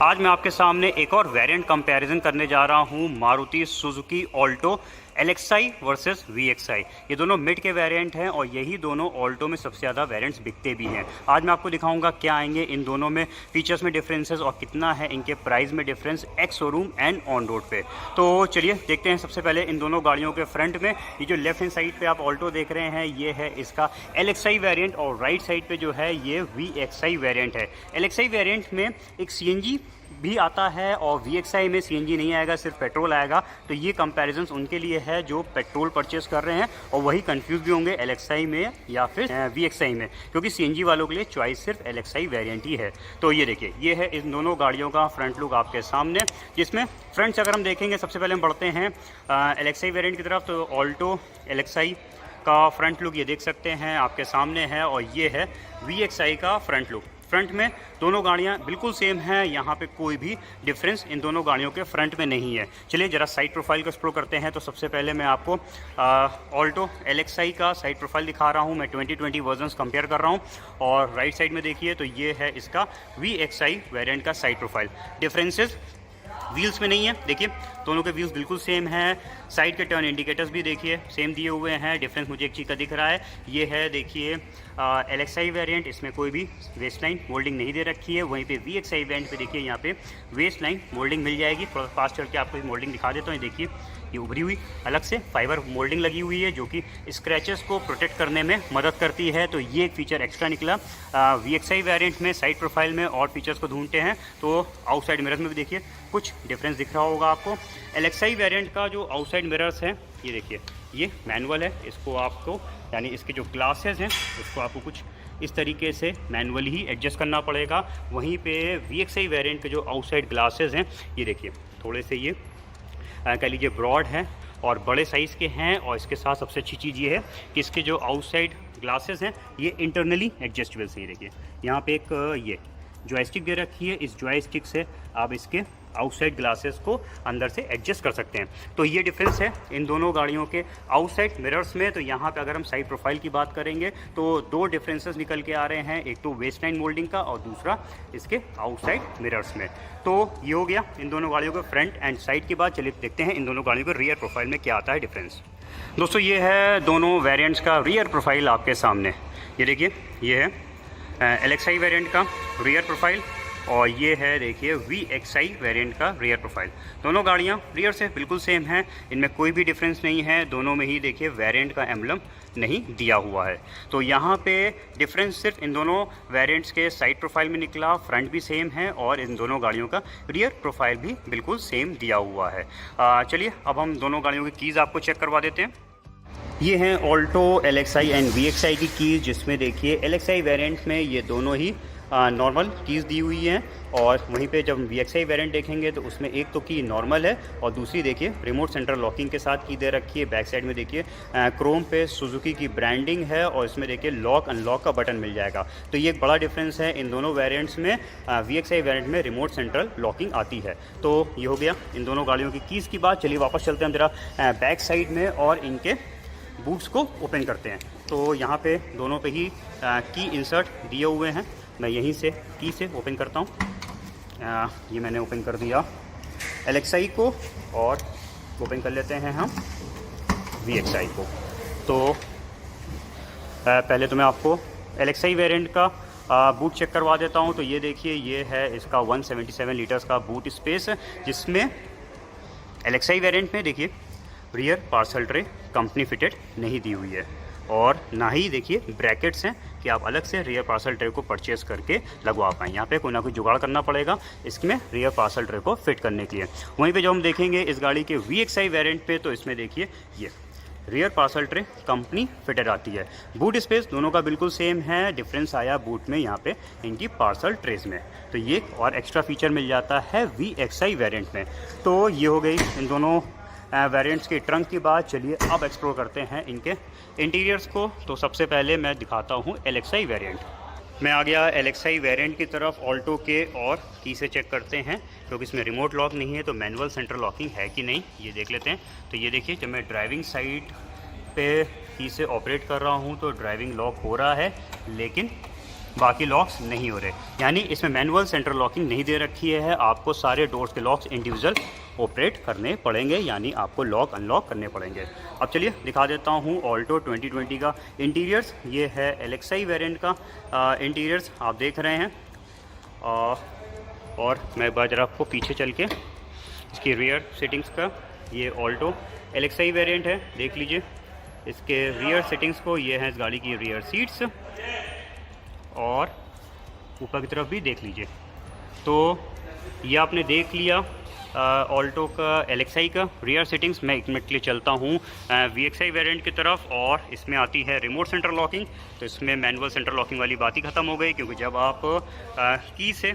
आज मैं आपके सामने एक और वेरिएंट कंपैरिजन करने जा रहा हूं Maruti Suzuki Alto LXi versus VXi। ये दोनों मिड के वेरिएंट हैं और यही दोनों ऑल्टो में सबसे ज़्यादा वेरिएंट्स बिकते भी हैं। आज मैं आपको दिखाऊंगा क्या आएंगे इन दोनों में फीचर्स में डिफरेंसेस और कितना है इनके प्राइस में difference ex showroom and on road पे। तो चलिए देखते हैं सबसे पहले इन दोनों गाड़ियों के फ्रंट में। ये जो लेफ्ट हैंड साइड पे आप ऑल्टो देख रहे हैं ये है इसका LXi वेरिएंट और राइट साइड पे जो है ये VXi वेरिएंट है। LXi वेरिएंट में एक CNG भी आता है और VXi में CNG नहीं आएगा, सिर्फ पेट्रोल आएगा। तो ये कंपैरिजन्स उनके लिए है जो पेट्रोल परचेस कर रहे हैं और वही कंफ्यूज भी होंगे LXi में या फिर VXi में, क्योंकि CNG वालों के लिए चॉइस सिर्फ LXi वेरिएंट ही है। तो ये देखिए, ये है इन दोनों गाड़ियों का फ्रंट लुक आपके सामने, जिसमें फ्रंट से अगर हम देखेंगे सबसे पहले हम बढ़ते हैं LXi वेरिएंट की तरफ। तो ऑल्टो LXi का फ्रंट लुक ये देख सकते हैं आपके सामने है और ये है VXi का फ्रंट लुक। फ्रंट में दोनों गाड़ियां बिल्कुल सेम हैं, यहाँ पे कोई भी डिफरेंस इन दोनों गाड़ियों के फ्रंट में नहीं है। चलिए जरा साइड प्रोफाइल को एक्सप्लोर करते हैं। तो सबसे पहले मैं आपको ऑल्टो LXi का साइड प्रोफाइल दिखा रहा हूँ। मैं 2020 वर्जन्स कंपेयर कर रहा हूँ और राइट साइड में देखिए तो ये है इसका VXi वेरिएंट का साइड प्रोफाइल। डिफरेंसेस व्हील्स में नहीं है, देखिए दोनों के व्हील्स बिल्कुल सेम हैं। साइड के टर्न इंडिकेटर्स भी देखिए सेम दिए हुए हैं। डिफरेंस मुझे एक चीज़ का दिख रहा है, ये है देखिए LXi वेरिएंट, इसमें कोई भी वेस्ट लाइन मोल्डिंग नहीं दे रखी है। वहीं पे VXi वेरिएंट पे देखिए यहाँ पे वेस्ट लाइन मोल्डिंग मिल जाएगी। थोड़ा पास चल के आपको मोल्डिंग दिखा देता हूँ। देखिए ये उभरी हुई अलग से फाइबर मोल्डिंग लगी हुई है जो कि स्क्रैचेस को प्रोटेक्ट करने में मदद करती है। तो ये एक फीचर एक्स्ट्रा निकला VXi वेरिएंट में। साइड प्रोफाइल में और फीचर्स को ढूंढते हैं तो आउटसाइड मिरर्स में भी देखिए कुछ डिफरेंस दिख रहा होगा आपको। LXi वेरिएंट का जो आउटसाइड मिरर्स हैं ये देखिए, ये मैनुअल है। इसको आपको यानी इसके जो ग्लासेस हैं उसको आपको कुछ इस तरीके से मैनुअली ही एडजस्ट करना पड़ेगा। वहीं पे VXi वेरिएंट के जो आउटसाइड ग्लासेस हैं ये देखिए थोड़े से ये कह लीजिए ब्रॉड हैं और बड़े साइज़ के हैं। और इसके साथ सबसे अच्छी चीज़ ये है कि इसके जो आउटसाइड ग्लासेस हैं ये इंटरनली एडजस्टेबल हैं। ये देखिए यहाँ पे एक ये जॉयस्टिक दे रखी है, इस जॉयस्टिक से आप इसके आउटसाइड ग्लासेस को अंदर से एडजस्ट कर सकते हैं। तो ये डिफरेंस है इन दोनों गाड़ियों के आउटसाइड मिरर्स में। तो यहाँ पे अगर हम साइड प्रोफाइल की बात करेंगे तो दो डिफरेंसेस निकल के आ रहे हैं, एक तो वेस्ट लाइन मोल्डिंग का और दूसरा इसके आउटसाइड मिरर्स में। तो ये हो गया इन दोनों गाड़ियों के फ्रंट एंड साइड की बात। चलिए देखते हैं इन दोनों गाड़ियों के रियर प्रोफाइल में क्या आता है डिफरेंस। दोस्तों ये है दोनों वेरिएंट्स का रियर प्रोफाइल आपके सामने। ये देखिए ये है LXi वेरिएंट का रियर प्रोफाइल और ये है देखिए VXi वेरिएंट का रियर प्रोफाइल। दोनों गाड़ियाँ रियर से बिल्कुल सेम हैं, इनमें कोई भी डिफरेंस नहीं है। दोनों में ही देखिए वेरिएंट का एम्बलम नहीं दिया हुआ है। तो यहाँ पे डिफरेंस सिर्फ इन दोनों वेरिएंट्स के साइड प्रोफाइल में निकला। फ्रंट भी सेम है और इन दोनों गाड़ियों का रियर प्रोफाइल भी बिल्कुल सेम दिया हुआ है। चलिए अब हम दोनों गाड़ियों की कीज़ आपको चेक करवा देते हैं। ये हैं ऑल्टो LXi एंड VXi की कीज़, जिसमें देखिए LXi वेरिएंट में ये दोनों ही नॉर्मल कीज़ दी हुई हैं और वहीं पे जब VXi वेरिएंट देखेंगे तो उसमें एक तो की नॉर्मल है और दूसरी देखिए रिमोट सेंट्रल लॉकिंग के साथ की दे रखी है। बैक साइड में देखिए क्रोम पे सुजुकी की ब्रांडिंग है और इसमें देखिए लॉक अनलॉक का बटन मिल जाएगा। तो ये एक बड़ा डिफरेंस है इन दोनों वेरिएंट्स में। VXi वेरिएंट में रिमोट सेंट्रल लॉकिंग आती है। तो ये हो गया इन दोनों गाड़ियों की कीज़ की बात। चलिए वापस चलते हैं जरा बैक साइड में और इनके बूट्स को ओपन करते हैं। तो यहाँ पे दोनों पे ही की इंसर्ट दिए हुए हैं। मैं यहीं से की से ओपन करता हूँ। ये मैंने ओपन कर दिया LXi को और ओपन कर लेते हैं हम VXi को। तो पहले तो मैं आपको LXi वेरिएंट का बूट चेक करवा देता हूँ। तो ये देखिए ये है इसका 177 लीटर्स का बूट स्पेस, जिसमें LXi वेरिएंट में देखिए rear parcel tray company fitted नहीं दी हुई है और ना ही देखिए ब्रैकेट्स हैं कि आप अलग से रियर पार्सल ट्रे को परचेस करके लगवा पाएँ। यहाँ पे कोई ना कोई जुगाड़ करना पड़ेगा इसमें रियर पार्सल ट्रे को फिट करने के लिए। वहीं पे जो हम देखेंगे इस गाड़ी के VXi वेरिएंट पे तो इसमें देखिए ये rear parcel tray company fitted आती है। बूट स्पेस दोनों का बिल्कुल सेम है। डिफरेंस आया बूट में यहाँ पे इनकी पार्सल ट्रेस में। तो ये और एक्स्ट्रा फीचर मिल जाता है VXi वेरिएंट में। तो ये हो गई इन दोनों वेरिएंट्स के ट्रंक की बात। चलिए अब एक्सप्लोर करते हैं इनके इंटीरियर्स को। तो सबसे पहले मैं दिखाता हूँ LXi वेरिएंट। मैं आ गया LXi वेरिएंट की तरफ ऑल्टो के और की से चेक करते हैं, क्योंकि इसमें रिमोट लॉक नहीं है तो मैनुअल सेंट्रल लॉकिंग है कि नहीं ये देख लेते हैं। तो ये देखिए जब मैं ड्राइविंग साइड पे की से ऑपरेट कर रहा हूँ तो ड्राइविंग लॉक हो रहा है, लेकिन बाकी लॉक्स नहीं हो रहे, यानी इसमें मैनुअल सेंट्रल लॉकिंग नहीं दे रखी है। आपको सारे डोर्स के लॉक्स इंडिविजुअल ऑपरेट करने पड़ेंगे, यानी आपको लॉक अनलॉक करने पड़ेंगे। अब चलिए दिखा देता हूँ ऑल्टो 2020 का इंटीरियर्स। ये है LXi वेरिएंट का इंटीरियर्स आप देख रहे हैं। और मैं एक बार ज़रा आपको पीछे चल के इसकी रियर सीटिंग्स का, ये ऑल्टो LXi वेरिएंट है, देख लीजिए इसके रियर सीटिंग्स को। ये हैं इस गाड़ी की रियर सीट्स, और ऊपर की तरफ भी देख लीजिए। तो ये आपने देख लिया ऑल्टो का LXi का रियर सीटिंग्स। मैं एक मिनट के लिए चलता हूँ VXi वेरिएंट की तरफ, और इसमें आती है रिमोट सेंटर लॉकिंग। तो इसमें मैनुअल सेंटर लॉकिंग वाली बात ही ख़त्म हो गई, क्योंकि जब आप की से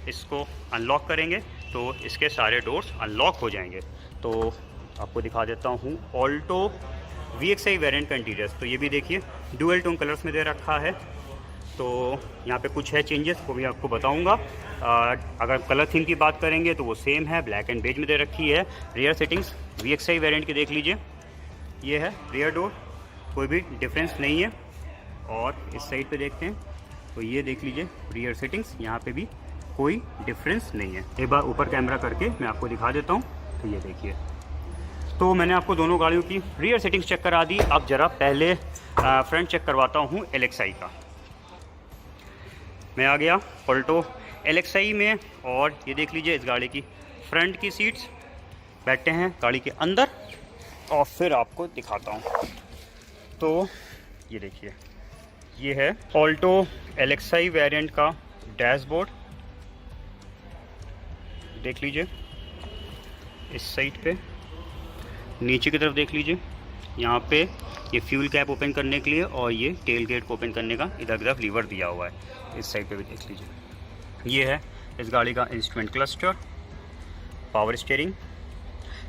इसको अनलॉक करेंगे तो इसके सारे डोर्स अनलॉक हो जाएंगे। तो आपको दिखा देता हूँ ऑल्टो VXi वेरिएंट का इंटीरियर्स। तो ये भी देखिए डुअल टोन कलर्स में दे रखा है। तो यहाँ पे कुछ है चेंजेस, वो भी आपको बताऊँगा। अगर कलर थीम की बात करेंगे तो वो सेम है, ब्लैक एंड बेज में दे रखी है। रियर सेटिंग्स VXi वेरिएंट की देख लीजिए, ये है रियर डोर, कोई भी डिफरेंस नहीं है। और इस साइड पे देखते हैं तो ये देख लीजिए रियर सेटिंग्स, यहाँ पे भी कोई डिफरेंस नहीं है। एक बार ऊपर कैमरा करके मैं आपको दिखा देता हूँ। तो ये देखिए, तो मैंने आपको दोनों गाड़ियों की रियर सेटिंग्स चेक करा दी। अब ज़रा पहले फ्रंट चेक करवाता हूँ LXi का। मैं आ गया ऑल्टो LXi में, और ये देख लीजिए इस गाड़ी की फ्रंट की सीट्स। बैठते हैं गाड़ी के अंदर और फिर आपको दिखाता हूँ। तो ये देखिए, ये है ऑल्टो LXi वेरिएंट का डैशबोर्ड, देख लीजिए इस साइड पे। नीचे की तरफ देख लीजिए, यहाँ पे ये फ्यूल कैप ओपन करने के लिए और ये टेल गेट को ओपन करने का इधर की तरफ लीवर दिया हुआ है। इस साइड पे भी देख लीजिए। ये है इस गाड़ी का इंस्ट्रूमेंट क्लस्टर, पावर स्टीयरिंग।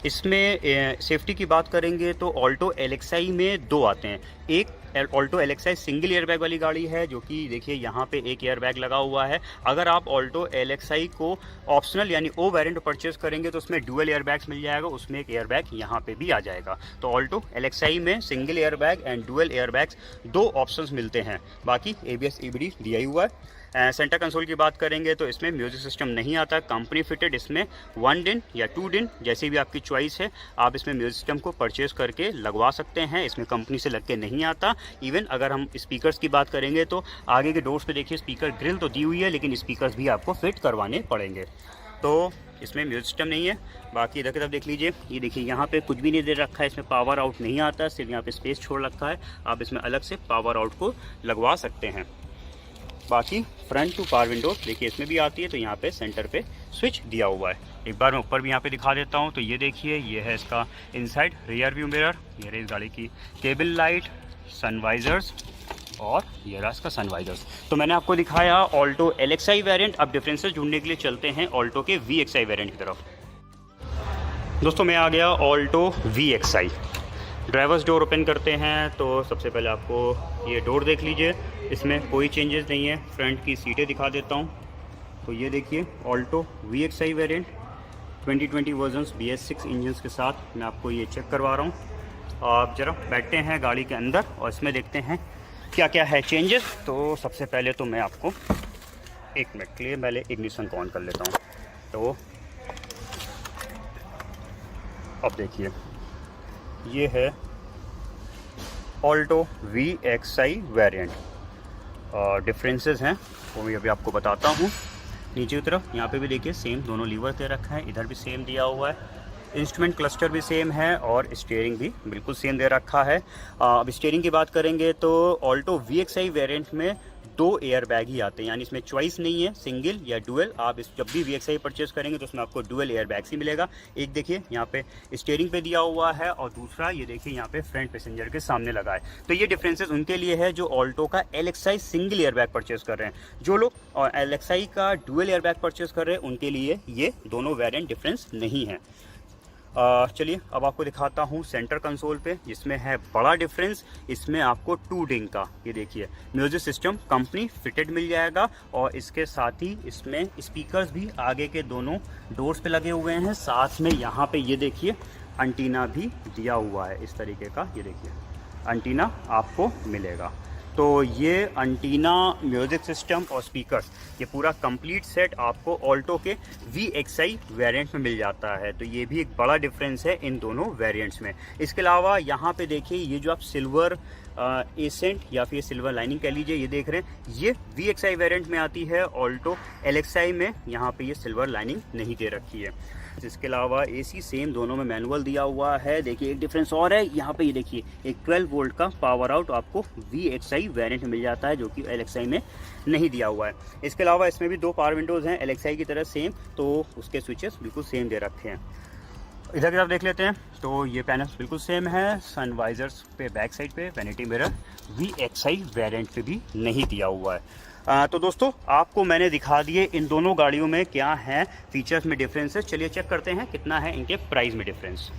इसमें सेफ्टी की बात करेंगे तो ऑल्टो LXi में दो आते हैं। एक ऑल्टो LXi सिंगल एयरबैग वाली गाड़ी है, जो कि देखिए यहाँ पे एक एयरबैग लगा हुआ है। अगर आप ऑल्टो LXi को ऑप्शनल यानी ओ वेरिएंट परचेज करेंगे तो उसमें डुअल एयरबैग्स मिल जाएगा, उसमें एक एयरबैग यहाँ पे भी आ जाएगा। तो ऑल्टो LXi में single airbag and dual airbags दो ऑप्शंस मिलते हैं, बाकी ABS EBD दिया ही हुआ है। सेंटर कंसोल की बात करेंगे तो इसमें म्यूजिक सिस्टम नहीं आता, कंपनी फिटेड। इसमें 1 दिन या 2 दिन जैसी भी आपकी चॉइस है, आप इसमें म्यूजिक सिस्टम को परचेज करके लगवा सकते हैं। इसमें कंपनी से लग के नहीं आता। इवन अगर हम स्पीकर्स की बात करेंगे तो आगे के डोर्स पे देखिए स्पीकर ग्रिल तो दी हुई है, लेकिन स्पीकर्स भी आपको फिट करवाने पड़ेंगे। तो इसमें म्यूजिक सिस्टम नहीं है। बाकी इधर की तरफ देख लीजिए, ये देखिए यहाँ पे कुछ भी नहीं दे रखा है, इसमें पावर आउट नहीं आता, सिर्फ यहाँ पे स्पेस छोड़ रखा है। आप इसमें अलग से पावर आउट को लगवा सकते हैं। बाकी फ्रंट टू पावर विंडो देखिए इसमें भी आती है, तो यहाँ पे सेंटर पे स्विच दिया हुआ है। एक बार मैं ऊपर भी यहाँ पे दिखा देता हूँ। तो ये देखिए, ये है इसका इनसाइड रियर व्यू मिरर, ये रही इस गाड़ी की केबिन लाइट, सनवाइजर्स, और ये रहा इसका सनवाइजर्स। तो मैंने आपको दिखाया ऑल्टो LXi वेरिएंट। अब डिफरेंसेस ढूंढने के लिए चलते हैं ऑल्टो के VXi वेरिएंट की तरफ। दोस्तों मैं आ गया Alto VXi। Drivers door open करते हैं तो सबसे पहले आपको ये डोर देख लीजिए, इसमें कोई चेंजेस नहीं है। फ्रंट की सीटें दिखा देता हूँ। तो ये देखिए Alto VXi variant 2020 versions BS6 engines के साथ मैं आपको ये चेक करवा रहा हूँ। आप ज़रा बैठते हैं गाड़ी के अंदर और इसमें देखते हैं क्या क्या है चेंजेस। तो सबसे पहले तो मैं आपको एक मिनट के लिए पहले इग्निशन को ऑन कर लेता हूँ। तो अब देखिए, ये है ऑल्टो VXi वेरिएंट। डिफरेंसेस हैं वो मैं अभी आपको बताता हूँ। नीचे की तरफ यहाँ पे भी देखिए सेम दोनों लीवर दे रखा है, इधर भी सेम दिया हुआ है। इंस्ट्रूमेंट क्लस्टर भी सेम है और स्टीयरिंग भी बिल्कुल सेम दे रखा है। अब स्टीयरिंग की बात करेंगे तो ऑल्टो VXi वेरिएंट में 2 एयरबैग ही आते हैं, यानी इसमें चॉइस नहीं है सिंगल या डुअल। आप इस जब भी VXi परचेज करेंगे तो उसमें आपको डुअल एयरबैग्स ही मिलेगा। एक देखिए यहाँ पे स्टीयरिंग पे दिया हुआ है और दूसरा ये देखिए यहाँ पे फ्रंट पैसेंजर के सामने लगा है। तो ये डिफरेंसेस उनके लिए है जो ऑल्टो का LXi सिंगल एयरबैग परचेज कर रहे हैं। जो लोग LXi का डुअल एयरबैग परचेज कर रहे हैं उनके लिए ये दोनों वेरिएंट डिफरेंस नहीं है। चलिए अब आपको दिखाता हूँ सेंटर कंसोल पे, जिसमें है बड़ा डिफरेंस। इसमें आपको 2 डिंग का ये देखिए म्यूजिक सिस्टम कंपनी फिटेड मिल जाएगा और इसके साथ ही इसमें स्पीकर्स भी आगे के दोनों डोर्स पे लगे हुए हैं। साथ में यहाँ पे ये देखिए एंटीना भी दिया हुआ है इस तरीके का, ये देखिए एंटीना आपको मिलेगा। तो ये एंटीना, म्यूजिक सिस्टम और स्पीकर्स, ये पूरा कंप्लीट सेट आपको ऑल्टो के VXI वेरिएंट में मिल जाता है। तो ये भी एक बड़ा डिफरेंस है इन दोनों वेरिएंट्स में। इसके अलावा यहाँ पे देखिए, ये जो आप सिल्वर एसेंट या फिर सिल्वर लाइनिंग कह लीजिए, ये देख रहे हैं, ये VXI वेरिएंट में आती है। ऑल्टो LXI में यहाँ पे ये सिल्वर लाइनिंग नहीं दे रखी है। इसके अलावा AC सेम दोनों में मैनुअल दिया हुआ है। देखिए एक डिफरेंस और है यहाँ पे, ये देखिए एक 12 वोल्ट का पावर आउट आपको VXI वेरिएंट में मिल जाता है, जो कि LXI में नहीं दिया हुआ है। इसके अलावा इसमें भी 2 पावर विंडोज़ हैं LXI की तरह सेम, तो उसके स्विचेस बिल्कुल सेम दे रखे हैं। इधर की तरफ देख लेते हैं, तो ये पैनल्स बिल्कुल सेम है। सनवाइजर्स पे बैक साइड पे वैनिटी मिरर VXI वेरिएंट पे भी नहीं दिया हुआ है। तो दोस्तों आपको मैंने दिखा दिए इन दोनों गाड़ियों में क्या है फीचर्स में डिफरेंसेस। चलिए चेक करते हैं कितना है इनके प्राइस में डिफरेंस।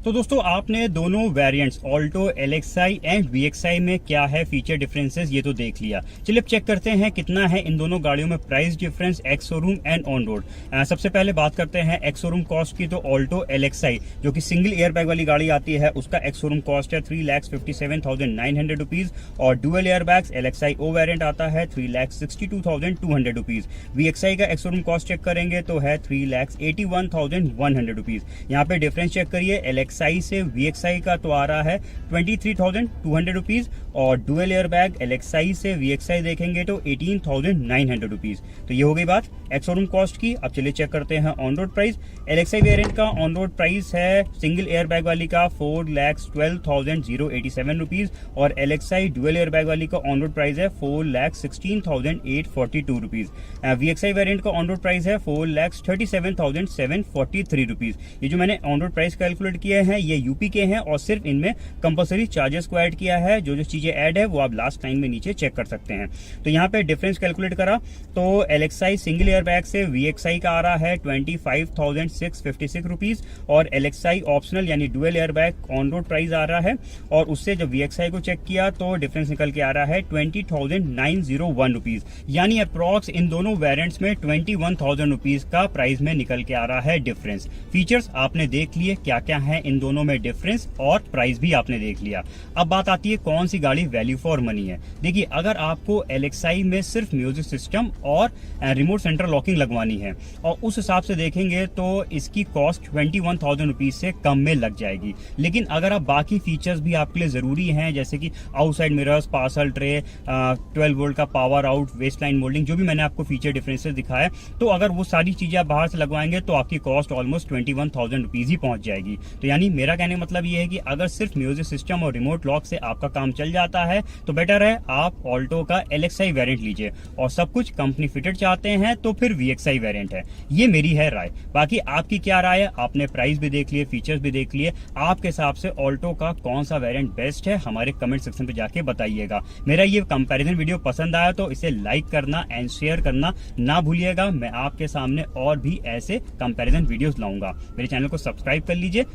तो दोस्तों आपने दोनों variants Alto LXI and VXI में क्या है फीचर डिफरेंसेस ये तो देख लिया। चलिए अब चेक करते हैं कितना है इन दोनों गाड़ियों में price difference ex showroom and on road. सबसे पहले बात करते हैं एक्स शोरूम कॉस्ट की। तो ऑल्टो LXI जो कि सिंगल एयर बैग वाली गाड़ी आती है, उसका एक्स शोरूम कॉस्ट है 3,57,900 रुपीज और dual air bags LXI O variant आता है 3,62,200 रुपीज। VXI का एक्स शोरूम कॉस्ट चेक करेंगे तो है 3,81,100 रुपीज। यहाँ पे डिफरेंस चेक करिए, LXI से VXI का तो आ रहा है 23,200 रुपीज और डुअल एयर बैग LXI से VXI देखेंगे तो 18,900 रुपीज। तो ये हो गई बात एक्स शोरूम कॉस्ट की। अब चलिए चेक करते हैं on road price. LXI variant का ऑन रोड प्राइस है सिंगल एयर बैग वाली का 4,12,087 रुपीज और LXI डुअल एयर बैग वाली का ऑन रोड प्राइस है 4,16,842 रुपीज। VXI वेरिएंट का ऑन रोड प्राइस है 4,37,743 रुपीज। ये जो मैंने ऑन रोड प्राइस कैलकुलेट किया है ये यूपी के हैं और सिर्फ इनमें कंपलसरी चार्जेस को ऐड किया है। जो जो चीजें ऐड है वो आप लास्ट लाइन में नीचे चेक कर सकते हैं। तो यहाँ पे डिफरेंस कैलकुलेट करा तो LXI सिंगल एयर बैग से VXI का आ रहा है 25,656 रुपीज और LXI ऑप्शनल यानी dual air bag on road price आ रहा है और उससे जब VXI को चेक किया तो डिफरेंस निकल के आ रहा है 20,901 रुपीज। यानी अप्रॉक्स इन दोनों वेरिएंट्स में 21,000 रुपीज का प्राइस में निकल के आ रहा है डिफरेंस। फीचर्स आपने देख लिए क्या क्या है इन दोनों में डिफरेंस और प्राइस भी आपने देख लिया। अब बात आती है कौन सी गाड़ी वैल्यू फॉर मनी है। देखिए अगर आपको LXI में सिर्फ म्यूजिक सिस्टम और रिमोट सेंटर लॉकिंग लगवानी है और उस हिसाब से देखेंगे तो इसकी कॉस्ट 21,000 रुपीज से कम में लग जाएगी। लेकिन अगर आप बाकी फीचर्स भी आपके लिए जरूरी हैं जैसे कि outside mirrors, parcel tray, 12 volt का power out, waistline moulding, जो भी मैंने आपको फीचर डिफरेंसेस दिखाया, तो अगर वो सारी चीजें आप बाहर से लगवाएंगे तो आपकी कॉस्ट ऑलमोस्ट 21,000 रुपीज ही पहुंच जाएगी। तो यानी मेरा कहने का मतलब ये है कि अगर सिर्फ म्यूजिक सिस्टम और रिमोट लॉक से आपका काम चल जाता है तो बेटर है आप ऑल्टो का LXI वेरिएंट लीजिए और सब कुछ कंपनी फिटेड चाहते हैं तो फिर VXI वेरिएंट है। ये मेरी है राय। बाकी आपकी क्या राय है? आपने प्राइस भी देख लिए, फीचर्स भी देख लिए, आपके हिसाब से ऑल्टो का कौन सा वेरिएंट बेस्ट है हमारे कमेंट सेक्शन पे जाके बताइएगा। मेरा ये कंपैरिजन वीडियो पसंद आया तो इसे लाइक करना एंड शेयर करना ना भूलिएगा। मैं आपके सामने और भी ऐसे कंपैरिजन वीडियोस लाऊंगा। मेरे चैनल को सब्सक्राइब कर लीजिए।